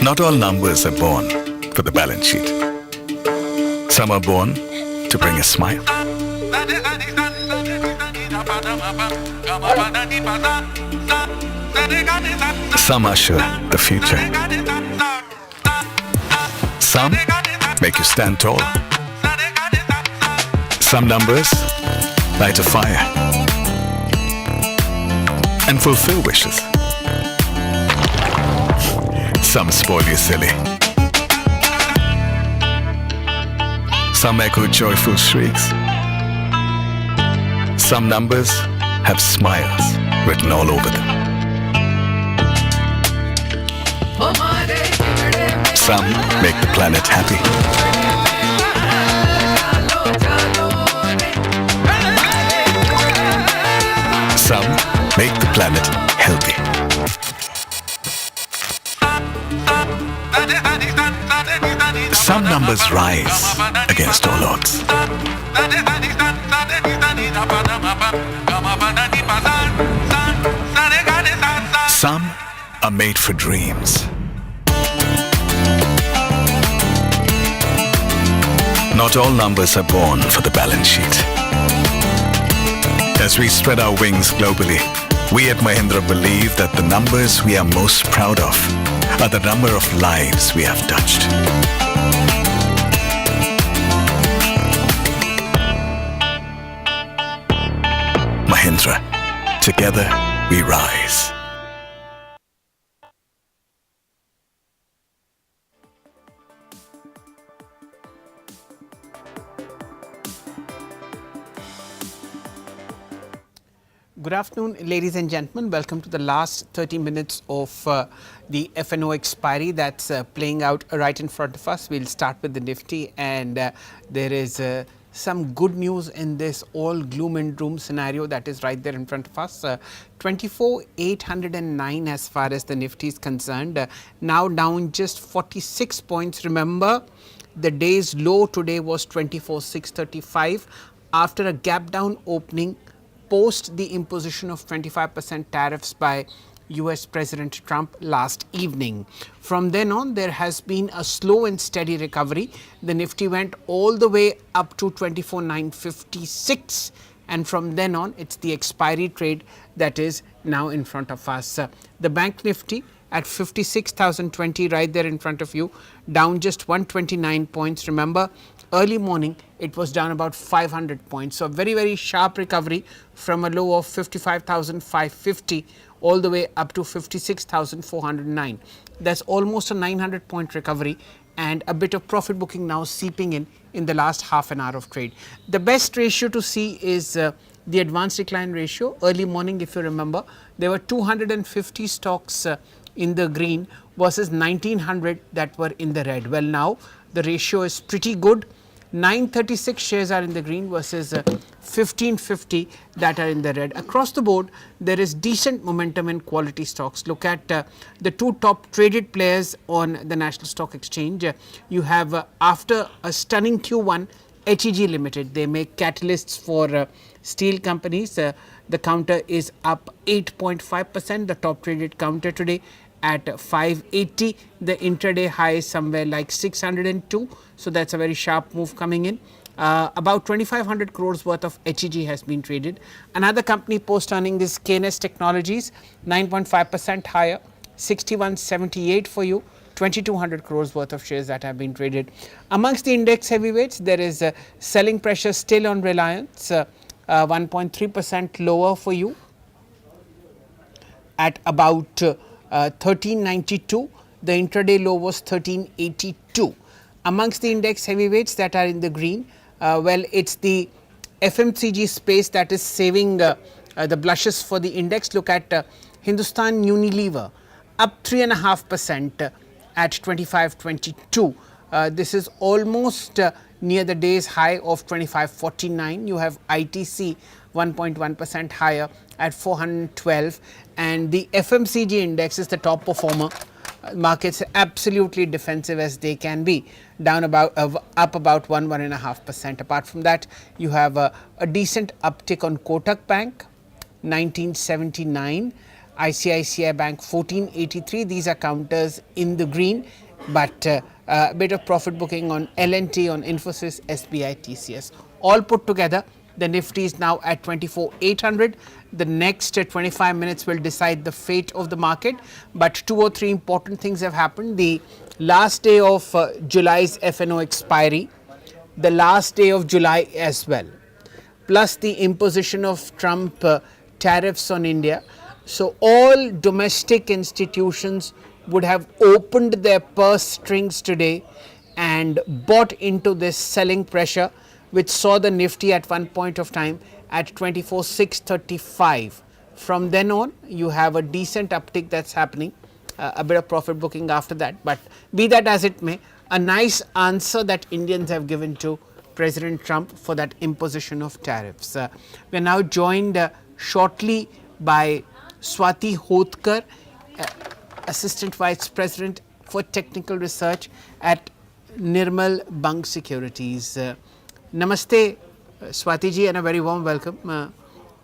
Not all numbers are born for the balance sheet. Some are born to bring a smile. Some usher the future. Some make you stand tall. Some numbers light a fire and fulfill wishes. Some spoil you silly. Some echo joyful shrieks. Some numbers have smiles written all over them. Some make the planet happy. Some make the planet healthy. Some numbers rise against all odds. Some are made for dreams. Not all numbers are born for the balance sheet. As we spread our wings globally, we at Mahindra believe that the numbers we are most proud of are the number of lives we have touched. Mahindra, together we rise. Good afternoon, ladies and gentlemen. Welcome to the last 30 minutes of the FNO expiry that's playing out right in front of us. We'll start with the Nifty, and there is some good news in this all gloom and doom scenario that is right there in front of us. 24,809 as far as the Nifty is concerned, now down just 46 points. Remember, the day's low today was 24,635 after a gap down opening post the imposition of 25% tariffs by US President Trump last evening. From then on, there has been a slow and steady recovery. The Nifty went all the way up to 24,956, and from then on, it's the expiry trade that is now in front of us. The Bank Nifty at 56,020 right there in front of you, down just 129 points. Remember, early morning it was down about 500 points. So a very, very sharp recovery from a low of 55,550 all the way up to 56,409. That's almost a 900 point recovery, and a bit of profit booking now seeping in the last half an hour of trade. The best ratio to see is the advanced decline ratio. Early morning, if you remember, there were 250 stocks in the green versus 1900 that were in the red. Well, now the ratio is pretty good. 936 shares are in the green versus 1550 that are in the red. Across the board, there is decent momentum in quality stocks. Look at the two top traded players on the National Stock Exchange. You have, after a stunning Q1, HEG Limited. They make catalysts for steel companies. The counter is up 8.5%. The top traded counter today at 580. The intraday high is somewhere like 602. So that's a very sharp move coming in. About 2,500 crores worth of HEG has been traded. Another company post earning is KNS Technologies, 9.5% higher, 6178 for you. 2,200 crores worth of shares that have been traded. Amongst the index heavyweights, there is selling pressure still on Reliance, 1.3% lower for you at about 1392. The intraday low was 1382. Amongst the index heavyweights that are in the green, well, it's the FMCG space that is saving the blushes for the index. Look at Hindustan Unilever, up 3.5% at 2522. This is almost near the day's high of 2549. You have ITC 1.1% higher at 412, and the FMCG index is the top performer. Markets absolutely defensive as they can be, down about up about 1.5%. Apart from that, you have a decent uptick on Kotak Bank, 1979. ICICI Bank 1483. These are counters in the green, but a bit of profit booking on L&T, on Infosys, SBI, TCS. All put together, the Nifty is now at 24,800. The next 25 minutes will decide the fate of the market, but two or three important things have happened. The last day of July's FNO expiry, the last day of July as well, plus the imposition of Trump tariffs on India. So, all domestic institutions would have opened their purse strings today and bought into this selling pressure, which saw the Nifty at one point of time at 24,635. From then on, you have a decent uptick that's happening, a bit of profit booking after that. But be that as it may, a nice answer that Indians have given to President Trump for that imposition of tariffs. We are now joined shortly by Swati Hotkar, Assistant Vice President for Technical Research at Nirmal Bank Securities. Namaste, Swati ji, and a very warm welcome.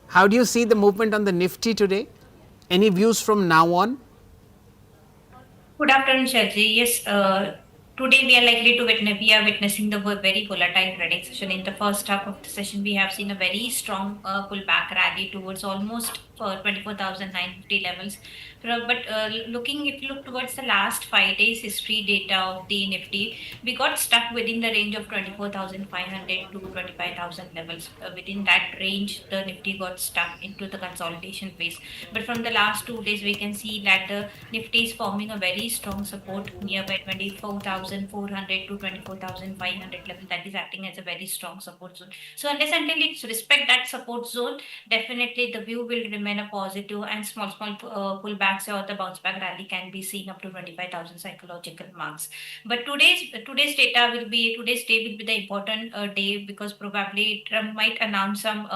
How do you see the movement on the Nifty today? Any views from now on? Good afternoon, Sharji. Yes, today we are witnessing the very volatile trading session. In the first half of the session, we have seen a very strong pullback rally towards almost 24,950 levels. But looking, if you look towards the last 5 days history data of the Nifty, we got stuck within the range of 24,500 to 25,000 levels. Within that range, the Nifty got stuck into the consolidation phase. But from the last 2 days, we can see that the Nifty is forming a very strong support nearby 24,400 to 24,500 level. That is acting as a very strong support zone. So unless until it respect that support zone, definitely the view will remain a positive, and small pullbacks or the bounce back rally can be seen up to 25,000 psychological marks. But today's day will be the important day, because probably Trump might announce some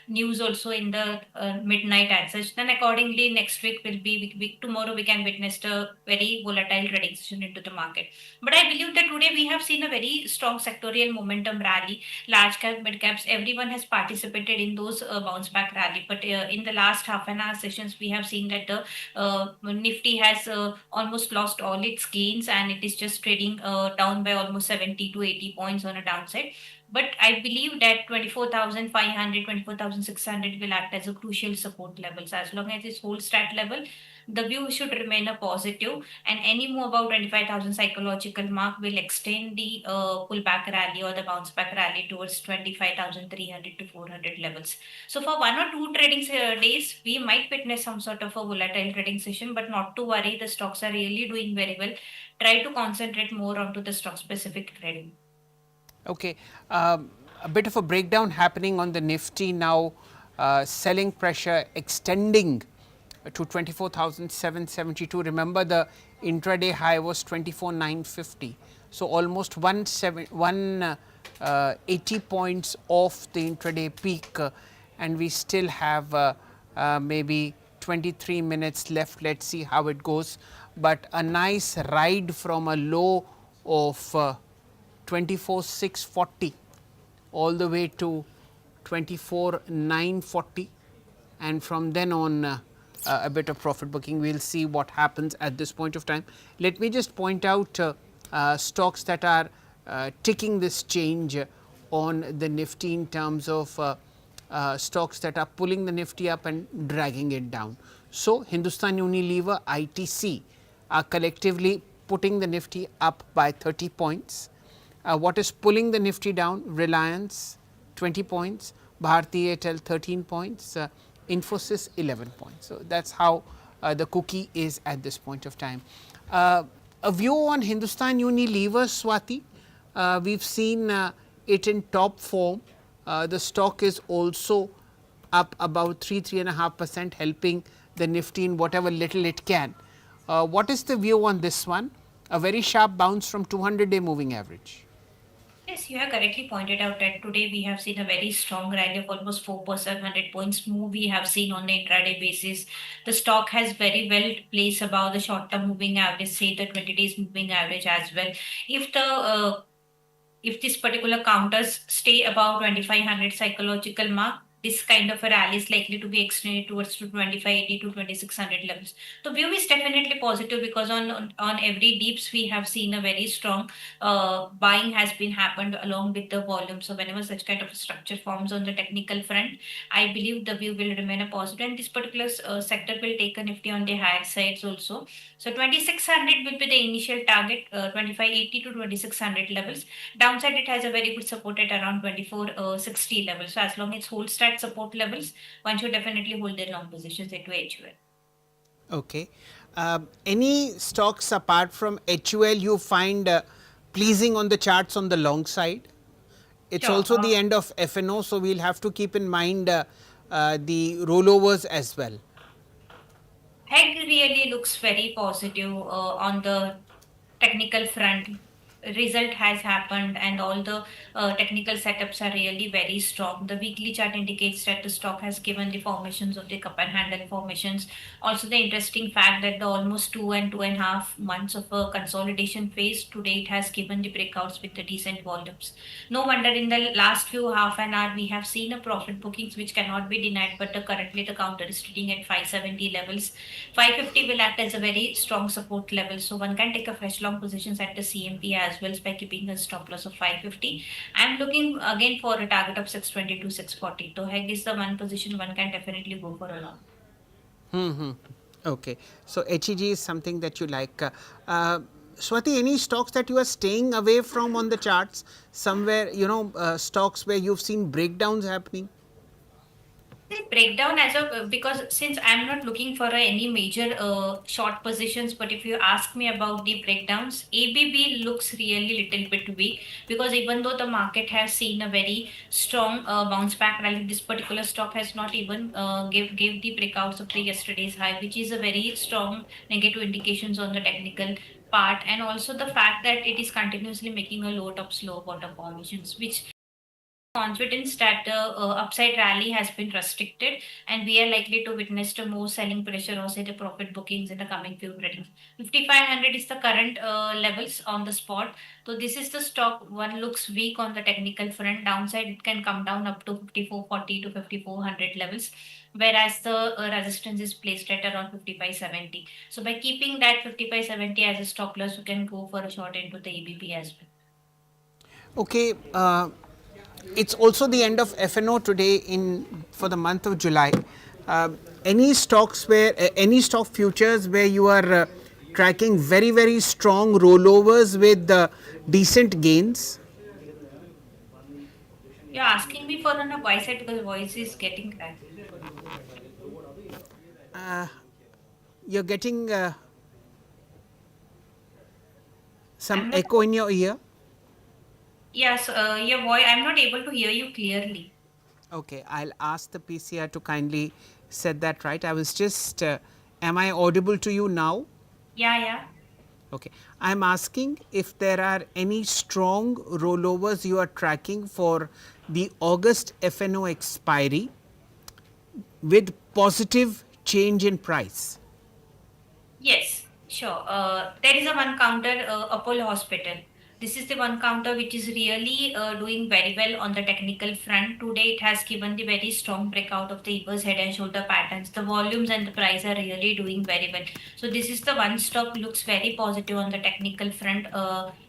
news also in the midnight and such. Then accordingly, next week will be tomorrow we can witness the very volatile trading session into the market. But I believe that today we have seen a very strong sectorial momentum rally. Large cap, mid caps, everyone has participated in those bounce back rally. But in the last half an hour sessions, we have seen that the Nifty has almost lost all its gains, and it is just trading down by almost 70 to 80 points on a downside. But I believe that 24,500, 24,600 will act as a crucial support levels. As long as it holds that level, the view should remain a positive, and any move about 25,000 psychological mark will extend the pullback rally or the bounce back rally towards 25,300 to 400 levels. So for 1 or 2 trading days, we might witness some sort of a volatile trading session, but not to worry. The stocks are really doing very well. Try to concentrate more onto the stock specific trading. Okay, a bit of a breakdown happening on the Nifty now, selling pressure extending to 24,772. Remember, the intraday high was 24,950. So, almost 180 points off the intraday peak, and we still have maybe 23 minutes left. Let's see how it goes. But a nice ride from a low of 24,640 all the way to 24,940, and from then on a bit of profit booking. We will see what happens at this point of time. Let me just point out stocks that are ticking this change on the Nifty in terms of stocks that are pulling the Nifty up and dragging it down. So, Hindustan Unilever, ITC are collectively putting the Nifty up by 30 points. What is pulling the Nifty down? Reliance 20 points, Bharti Airtel 13 points, Infosys 11 points. So, that is how the cookie is at this point of time. A view on Hindustan Unilever, Swati, we have seen it in top form. The stock is also up about 3.5%, helping the Nifty in whatever little it can. What is the view on this one? A very sharp bounce from 200-day moving average. Yes, you have correctly pointed out that today we have seen a very strong rally of almost 4%, 100 points move we have seen on the intraday basis. The stock has very well placed above the short-term moving average, say the 20 days moving average as well. If this particular counters stay above 2500 psychological mark, this kind of a rally is likely to be extended towards to 2580 to 2600 levels. The view is definitely positive because on every dips we have seen a very strong buying has been happened along with the volume. So whenever such kind of a structure forms on the technical front, I believe the view will remain a positive, and this particular sector will take a Nifty on the higher sides also. So 2600 will be the initial target, 2580 to 2600 levels. Downside, it has a very good support at around 2460 levels. So as long as it holds that support levels, one should definitely hold their long positions into HUL. Okay. Any stocks apart from HUL you find pleasing on the charts on the long side? It's Sure. also the end of FNO, so we'll have to keep in mind the rollovers as well. HEG really looks very positive on the technical front. Result has happened, and all the technical setups are really very strong. The weekly chart indicates that the stock has given the formations of the cup and handle formations. Also, the interesting fact that the almost 2.5 months of a consolidation phase today, it has given the breakouts with the decent volumes. No wonder in the last few half an hour we have seen a profit bookings which cannot be denied, but currently the counter is trading at 570 levels. 550 will act as a very strong support level, so one can take a fresh long positions at the CMP as well by keeping a stop loss of 550. I'm looking again for a target of 620 to 640. So HEG is the one position one can definitely go for a long. Okay. So HEG is something that you like. Swati, any stocks that you are staying away from on the charts? Somewhere, stocks where you've seen breakdowns happening? The breakdown as of because since I'm not looking for any major short positions, but if you ask me about the breakdowns, ABB looks really little bit weak because even though the market has seen a very strong bounce back rally, this particular stock has not even gave the breakouts of the yesterday's high, which is a very strong negative indications on the technical part, and also the fact that it is continuously making a low top slow bottom formations, which confidence that the upside rally has been restricted, and we are likely to witness the more selling pressure or say the profit bookings in the coming few tradings. 5500 is the current levels on the spot. So this is the stock one looks weak on the technical front. Downside it can come down up to 5440 to 5400 levels, whereas the resistance is placed at around 5570. So by keeping that 5570 as a stop loss, you can go for a short into the ABP as well. Okay. It's also the end of FNO today for the month of July. Any stocks any stock futures where you are tracking very, very strong rollovers with decent gains? You're asking me for on a buy side because voice is getting cracked. You're getting some I'm not. echo in your ear. Yes, your voice. I'm not able to hear you clearly. Okay, I'll ask the PCR to kindly set that right. I was just, am I audible to you now? Yeah, yeah. Okay, I'm asking if there are any strong rollovers you are tracking for the August FNO expiry with positive change in price. Yes, sure. There is a one counter, Apollo Hospital. This is the one counter which is really doing very well on the technical front. Today, it has given the very strong breakout of the inverse head and shoulder patterns. The volumes and the price are really doing very well. So this is the one stock looks very positive on the technical front.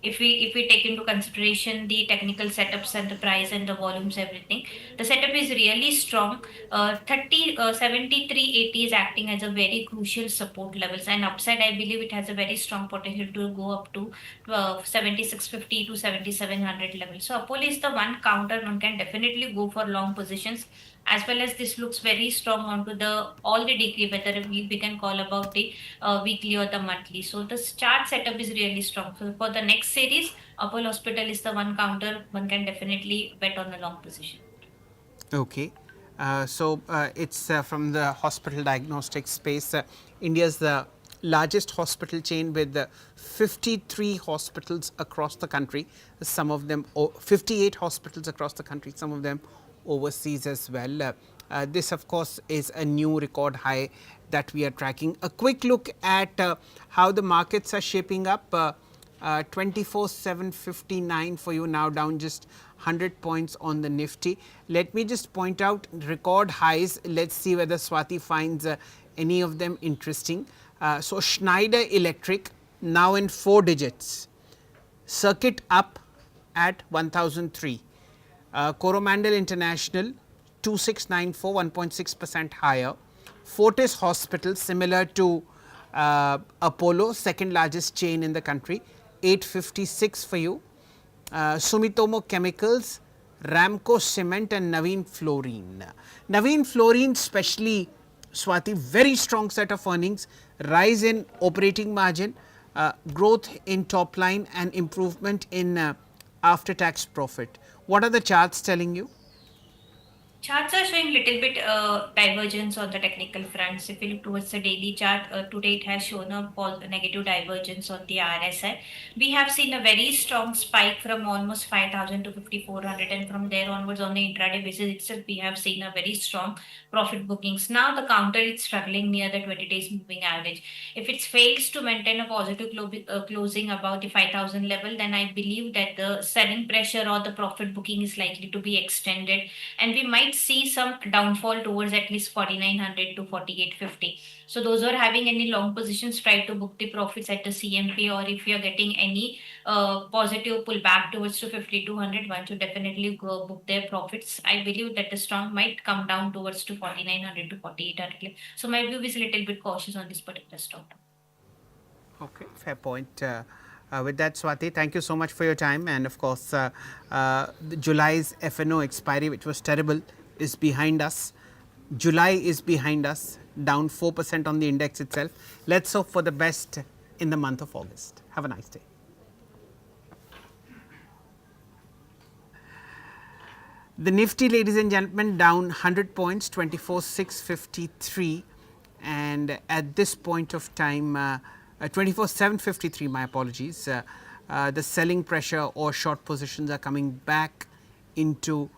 If we take into consideration the technical setups and the price and the volumes, everything, the setup is really strong. 7380 is acting as a very crucial support levels, and upside I believe it has a very strong potential to go up to 7650 to 7700 levels. So Apollo is the one counter one can definitely go for long positions, as well as this looks very strong onto the all the degree, whether we can call about the weekly or the monthly. So the chart setup is really strong. So for the next series, Apollo Hospital is the one counter one can definitely bet on a long position. Okay. It's from the hospital diagnostic space. India's the largest hospital chain with 53 hospitals across the country. Some of them, 58 hospitals across the country, some of them overseas as well. This, of course, is a new record high that we are tracking. A quick look at how the markets are shaping up. 24,759 for you, now down just 100 points on the Nifty. Let me just point out record highs. Let's see whether Swati finds any of them interesting. So Schneider Electric now in 4 digits. Circuit up at 1003. Coromandel International 2694, 1.6% higher. Fortis Hospital, similar to Apollo, second largest chain in the country, 856 for you. Sumitomo Chemicals, Ramco Cement, and Naveen Fluorine. Naveen Fluorine, especially Swati, very strong set of earnings, rise in operating margin, growth in top line, and improvement in after tax profit. What are the charts telling you? Charts are showing little bit divergence on the technical fronts. If you look towards the daily chart, today it has shown a negative divergence on the RSI. We have seen a very strong spike from almost 5,000 to 5,400, and from there onwards on the intraday basis itself, we have seen a very strong profit bookings. Now the counter is struggling near the 20 days moving average. If it fails to maintain a positive closing above the 5,000 level, then I believe that the selling pressure or the profit booking is likely to be extended, and we might see some downfall towards at least 4,900 to 4,850. So those who are having any long positions, try to book the profits at the CMP, or if you're getting any positive pullback towards to 5,200, one should definitely go book their profits. I believe that the strong might come down towards to 4,900 to 4,800. So my view is a little bit cautious on this particular stock. Okay, fair point. With that, Swati, thank you so much for your time. And of course, July's FNO expiry, which was terrible, is behind us. July is behind us, down 4% on the index itself. Let's hope for the best in the month of August. Have a nice day. The Nifty, ladies and gentlemen, down 100 points, 24,653. And at this point of time, 24,753, my apologies. The selling pressure or short positions are coming back into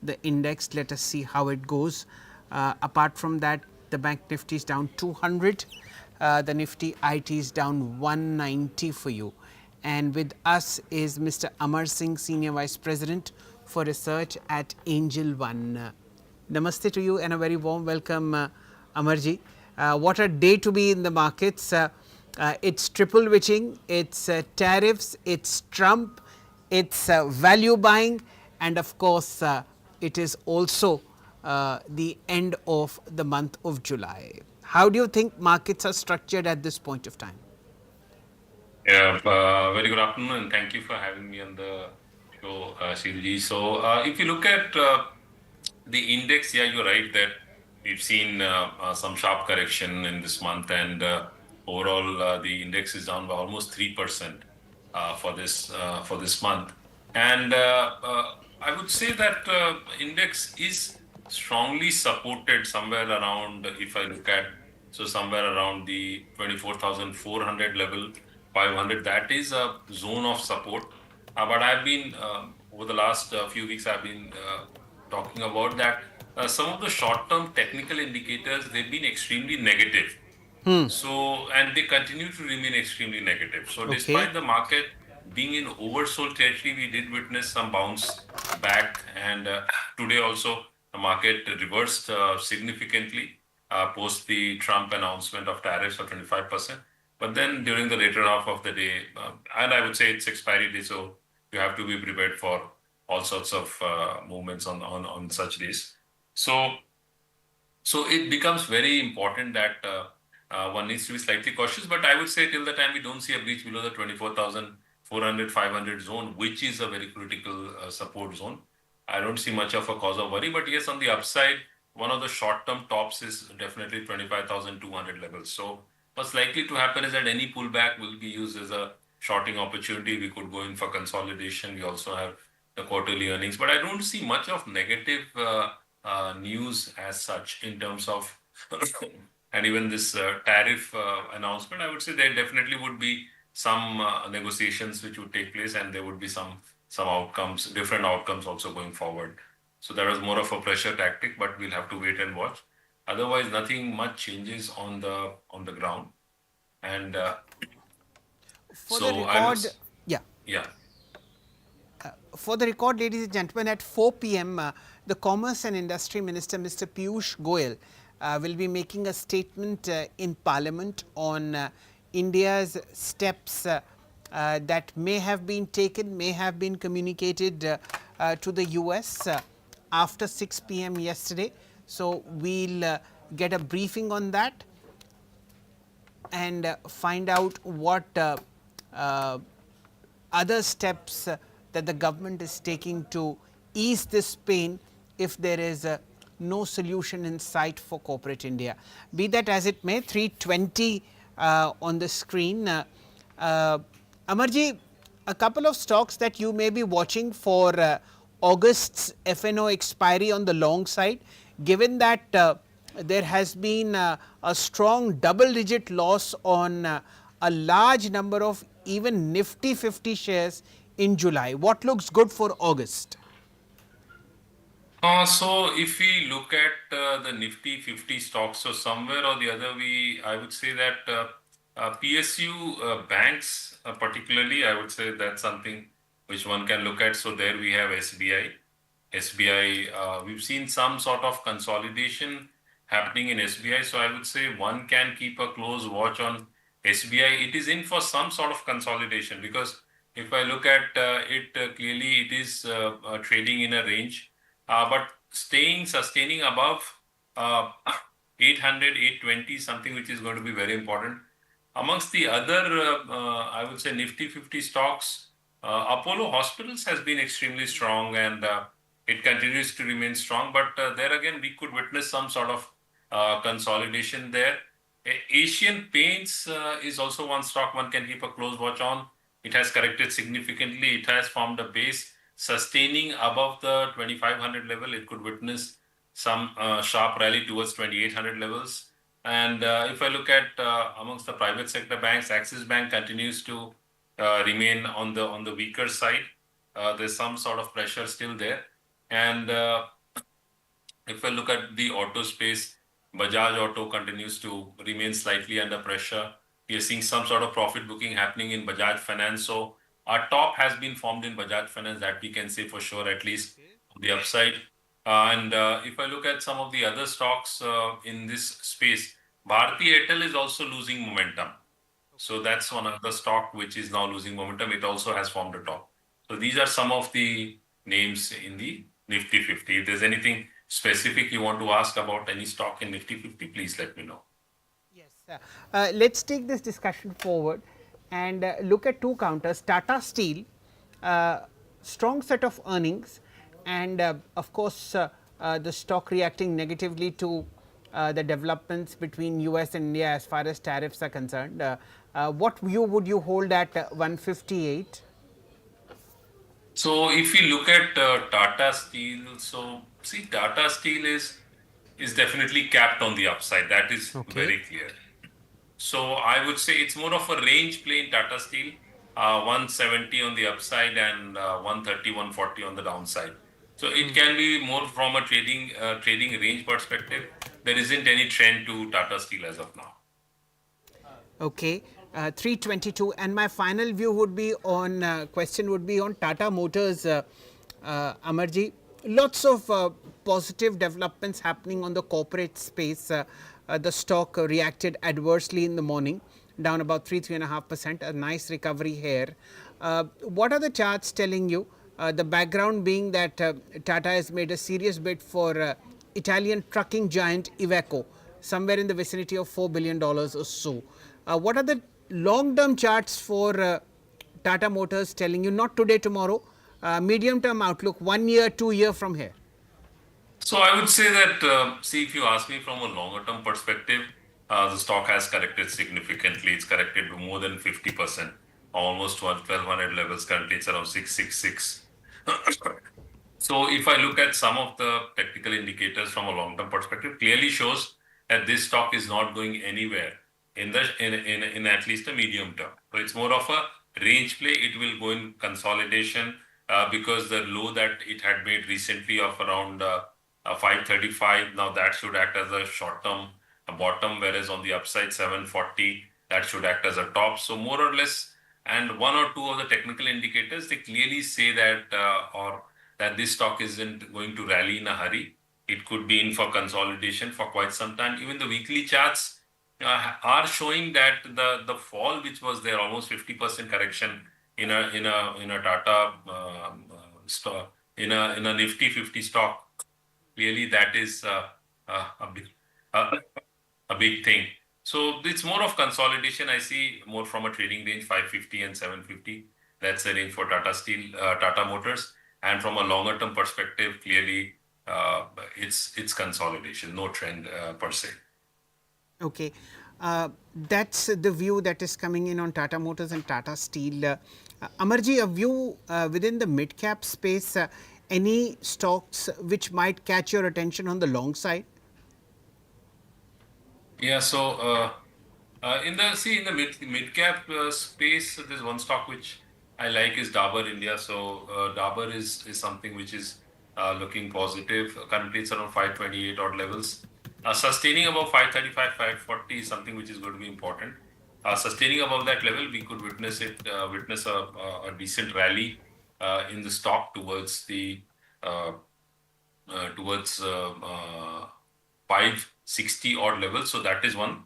the index. Let us see how it goes. Apart from that, the Bank Nifty is down 200. The Nifty IT is down 190 for you. And with us is Mr. Amar Singh, Senior Vice President for Research at Angel One. Namaste to you and a very warm welcome, Amarji. What a day to be in the markets. It's triple witching, it's tariffs, it's Trump, it's value buying, and of course, it is also the end of the month of July. How do you think markets are structured at this point of time? Yeah, very good afternoon, and thank you for having me on the show, Shilji. So, if you look at the index, yeah, you're right that we've seen some sharp correction in this month, and overall, the index is down by almost 3% for this month. And I would say that index is strongly supported somewhere around, if I look at, so somewhere around the 24,400 level, 500. That is a zone of support. But I've been over the last few weeks, I've been talking about that some of the short-term technical indicators, they've been extremely negative. So, and they continue to remain extremely negative. So, despite the market being in oversold territory, we did witness some bounce back. And today also, the market reversed significantly post the Trump announcement of tariffs of 25%. But then during the later half of the day, and I would say it's expiry day, so you have to be prepared for all sorts of movements on such days. So it becomes very important that one needs to be slightly cautious. But I would say till the time we don't see a breach below the 24,400, 500 zone, which is a very critical support zone, I don't see much of a cause of worry. But yes, on the upside, one of the short-term tops is definitely 25,200 levels. So what's likely to happen is that any pullback will be used as a shorting opportunity. We could go in for consolidation. We also have the quarterly earnings, but I don't see much of negative news as such in terms of, and even this tariff announcement. I would say there definitely would be some negotiations which would take place, and there would be some outcomes, different outcomes also going forward. So that was more of a pressure tactic, but we'll have to wait and watch. Otherwise, nothing much changes on the ground. And For the record, yeah. For the record, ladies and gentlemen, at 4 p.m., the Commerce and Industry Minister, Mr. Piyush Goyal, will be making a statement in Parliament on India's steps that may have been taken, may have been communicated to the US after 6 p.m. yesterday. So we'll get a briefing on that and find out what other steps that the government is taking to ease this pain if there is no solution in sight for corporate India. Be that as it may, 320 on the screen. Amarji, a couple of stocks that you may be watching for August's FNO expiry on the long side, given that there has been a strong double-digit loss on a large number of even Nifty 50 shares in July. What looks good for August? So if we look at the Nifty 50 stocks, so somewhere or the other, I would say that PSU banks, particularly, I would say that's something which one can look at. So there we have SBI. We've seen some sort of consolidation happening in SBI. So I would say one can keep a close watch on SBI. It is in for some sort of consolidation because if I look at it, clearly it is trading in a range, but sustaining above 800, 820, something which is going to be very important. Amongst the other, I would say Nifty 50 stocks, Apollo Hospitals has been extremely strong and it continues to remain strong. But there again, we could witness some sort of consolidation there. Asian Paints is also one stock one can keep a close watch on. It has corrected significantly. It has formed a base sustaining above the 2500 level. It could witness some sharp rally towards 2800 levels. And if I look at amongst the private sector banks, Axis Bank continues to remain on the weaker side. There's some sort of pressure still there. And if I look at the auto space, Bajaj Auto continues to remain slightly under pressure. We are seeing some sort of profit booking happening in Bajaj Finance. So our top has been formed in Bajaj Finance, that we can say for sure, at least on the upside. And if I look at some of the other stocks in this space, Bharti Airtel is also losing momentum. So that's one of the stock which is now losing momentum. It also has formed a top. So these are some of the names in the Nifty 50. If there's anything specific you want to ask about any stock in Nifty 50, please let me know. Yes. Let's take this discussion forward and look at two counters. Tata Steel, strong set of earnings, and of course the stock reacting negatively to the developments between US and India as far as tariffs are concerned. What view would you hold at 158? So if you look at Tata Steel, so see Tata Steel is definitely capped on the upside. That is very clear. So I would say it's more of a range play in Tata Steel, 170 on the upside and 130, 140 on the downside. So it can be more from a trading range perspective. There isn't any trend to Tata Steel as of now. Okay. 322, and my final view would be on question would be on Tata Motors. Amarji, lots of positive developments happening on the corporate space. The stock reacted adversely in the morning, down about 3.5%, a nice recovery here. What are the charts telling you? The background being that Tata has made a serious bid for Italian trucking giant Iveco, somewhere in the vicinity of $4 billion or so. What are the long-term charts for Tata Motors telling you, not today, tomorrow, medium-term outlook, 1 year, 2 year from here? So I would say that, see, if you ask me from a longer-term perspective, the stock has corrected significantly. It's corrected to more than 50%, almost 1200 levels. Currently, it's around 666. So if I look at some of the technical indicators from a long-term perspective, clearly shows that this stock is not going anywhere in at least the medium term. So it's more of a range play. It will go in consolidation because the low that it had made recently of around 535, now that should act as a short-term bottom, whereas on the upside 740, that should act as a top. So more or less and one or two of the technical indicators, they clearly say that or that this stock isn't going to rally in a hurry. It could be in for consolidation for quite some time. Even the weekly charts are showing that the fall which was there, almost 50% correction in a Tata stock, in a Nifty 50 stock, clearly that is a big uh, a big thing. So it's more of consolidation. I see more from a trading range 550 and 750. That's the range for Tata Steel, Tata Motors, and from a longer term perspective, clearly it's consolidation, no trend per se. Okay. That's the view that is coming in on Tata Motors and Tata Steel. Amarji, a view within the mid cap space, any stocks which might catch your attention on the long side? Yeah, so in the mid cap space, there's one stock which I like is Dabur India. So Dabur is something which is looking positive. Currently, it's around 528 odd levels. Sustaining above 535, 540 is something which is going to be important. Sustaining above that level, we could witness a decent rally in the stock uh, towards 560 odd levels. So that is one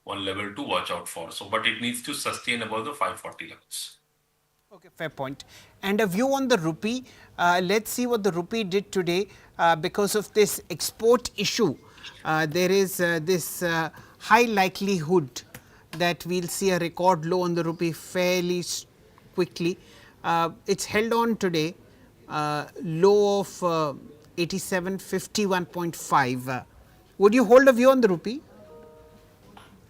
level to watch out for. So, but it needs to sustain above the 540 levels. Okay, fair point. And a view on the rupee. Let's see what the rupee did today because of this export issue. There is this high likelihood that we'll see a record low on the rupee fairly quickly. It's held on today, low of 87.51.5. Would you hold a view on the rupee?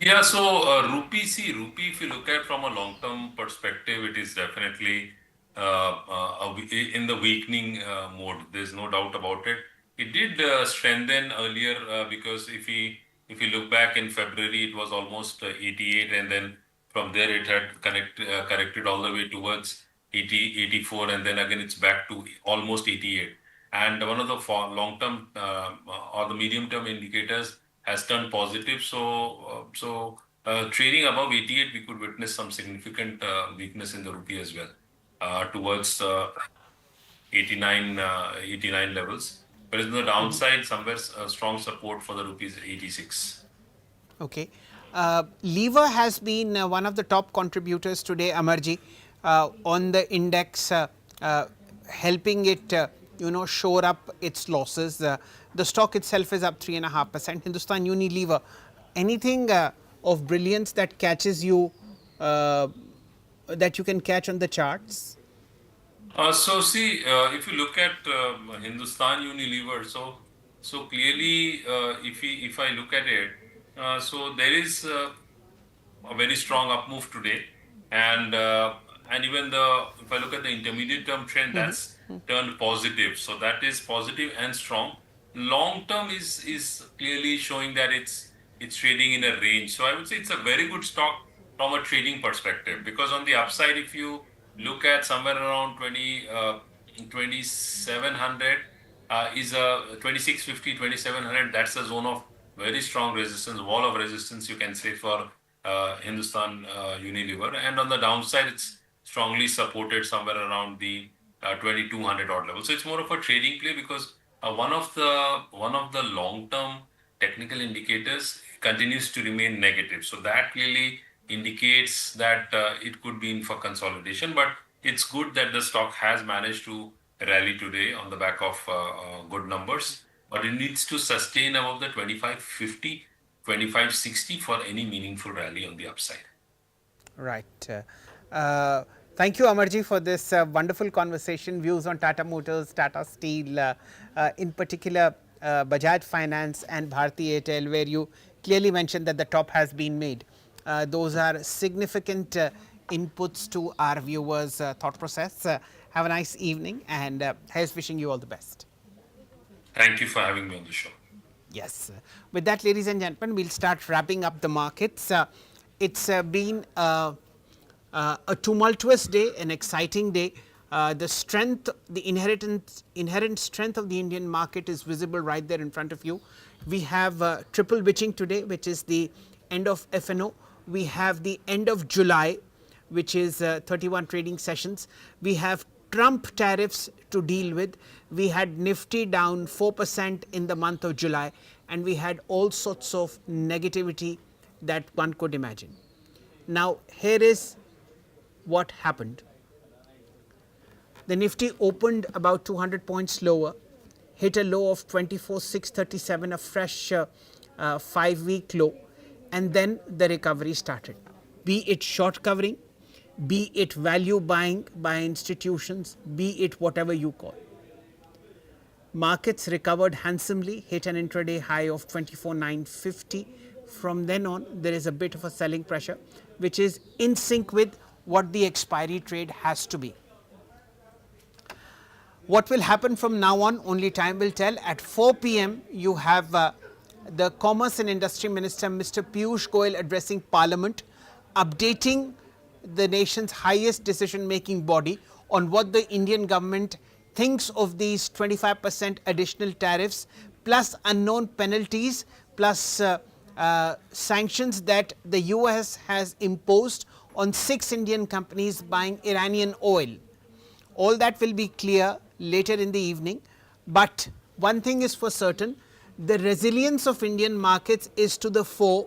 Yeah, so rupee, if you look at from a long-term perspective, it is definitely in the weakening mode. There's no doubt about it. It did strengthen earlier because if you look back in February, it was almost 88, and then from there it had corrected all the way towards 80, 84, and then again it's back to almost 88. And one of the long-term or the medium-term indicators has turned positive. So trading above 88, we could witness some significant weakness in the rupee as well towards 89 levels. Whereas on the downside, somewhere strong support for the rupees 86. Okay. Lever has been one of the top contributors today, Amarji, on the index, helping it, shore up its losses. The stock itself is up 3.5%. Hindustan Unilever, anything of brilliance that catches you, that you can catch on the charts? So see, if you look at Hindustan Unilever, so clearly, if I look at it, so there is a very strong up move today, and even if I look at the intermediate term trend, that's turned positive. So that is positive and strong. Long term is clearly showing that it's trading in a range. So I would say it's a very good stock from a trading perspective, because on the upside, if you look at somewhere around 2700 is a 2650, 2700. That's a zone of very strong resistance, wall of resistance, you can say, for Hindustan Unilever. And on the downside, it's strongly supported somewhere around the 2200 odd level. So it's more of a trading play, because one of the long-term technical indicators continues to remain negative. So that clearly indicates that it could be in for consolidation. But it's good that the stock has managed to rally today on the back of good numbers. But it needs to sustain above the 2550, 2560 for any meaningful rally on the upside. Right. Thank you, Amarji, for this wonderful conversation. Views on Tata Motors, Tata Steel, in particular Bajaj Finance and Bharti Airtel, where you clearly mentioned that the top has been made. Those are significant inputs to our viewers' thought process. Have a nice evening, and here's wishing you all the best. Thank you for having me on the show. Yes. With that, ladies and gentlemen, we'll start wrapping up the markets. It's been a tumultuous day, an exciting day. The strength, the inherent strength of the Indian market is visible right there in front of you. We have triple witching today, which is the end of FNO. We have the end of July, which is 31 trading sessions. We have Trump tariffs to deal with. We had Nifty down 4% in the month of July, and we had all sorts of negativity that one could imagine. Now, here is what happened. The Nifty opened about 200 points lower, hit a low of 24,637, a fresh 5-week low, and then the recovery started. Be it short covering, be it value buying by institutions, be it whatever you call. Markets recovered handsomely, hit an intraday high of 24,950. From then on, there is a bit of a selling pressure, which is in sync with what the expiry trade has to be. What will happen from now on, only time will tell. At 4 p.m, you have the Commerce and Industry Minister, Mr. Piyush Goyal, addressing Parliament, updating the nation's highest decision-making body on what the Indian government thinks of these 25% additional tariffs, plus unknown penalties, plus sanctions that the US has imposed on 6 Indian companies buying Iranian oil. All that will be clear later in the evening, but one thing is for certain, the resilience of Indian markets is to the fore.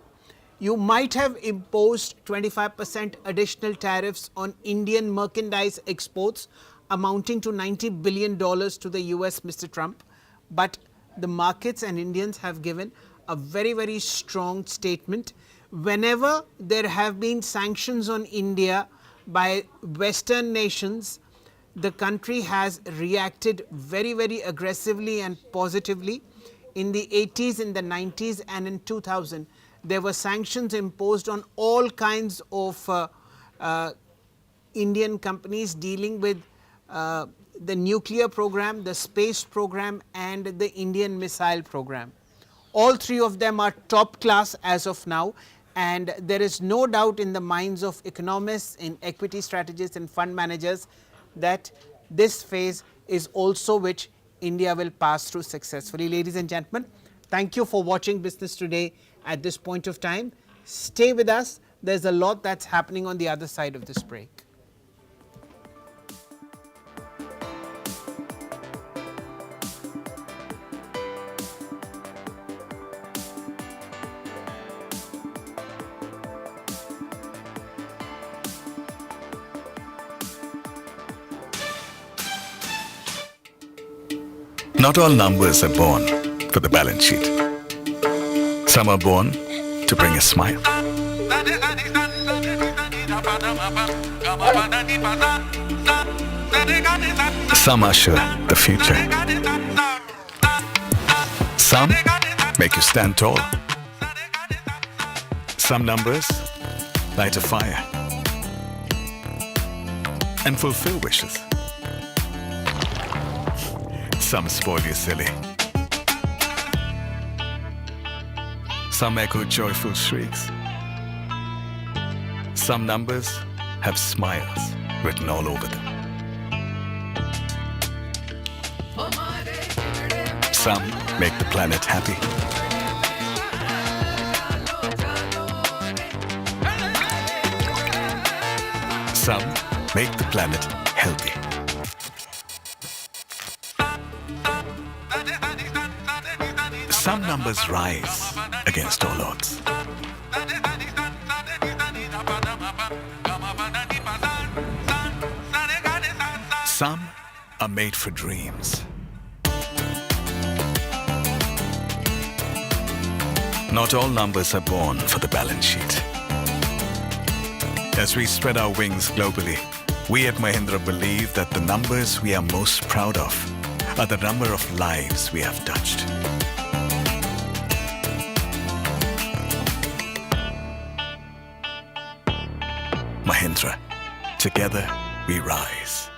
You might have imposed 25% additional tariffs on Indian merchandise exports amounting to $90 billion to the US, Mr. Trump, but the markets and Indians have given a very, very strong statement. Whenever there have been sanctions on India by Western nations, the country has reacted very, very aggressively and positively. In the 80s, in the 90s, and in 2000, there were sanctions imposed on all kinds of Indian companies dealing with the nuclear program, the space program, and the Indian missile program. All 3 of them are top class as of now, and there is no doubt in the minds of economists, in equity strategists and fund managers that this phase is also which India will pass through successfully. Ladies and gentlemen, thank you for watching Business Today at this point of time. Stay with us. There's a lot that's happening on the other side of this break. Not all numbers are born for the balance sheet. Some are born to bring a smile. Some usher the future. Some make you stand tall. Some numbers light a fire and fulfill wishes. Some spoil you silly. Some echo joyful shrieks. Some numbers have smiles written all over them. Some make the planet happy. Some make the planet healthy. Some numbers rise against all odds. Some are made for dreams. Not all numbers are born for the balance sheet. As we spread our wings globally, we at Mahindra believe that the numbers we are most proud of are the number of lives we have touched. Mahindra, together we rise.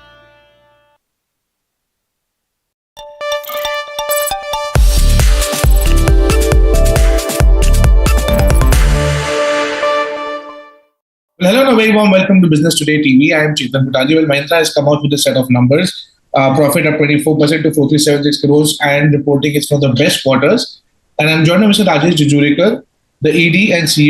Well, hello and a very warm welcome to Business Today TV. I am Chetan Putaji. Well, Mahindra has come out with a set of numbers. Profit up 24% to 4376 crores and reporting it's from the best quarters. And I'm joined by Mr. Rajesh Jujurikar, the ED and CEO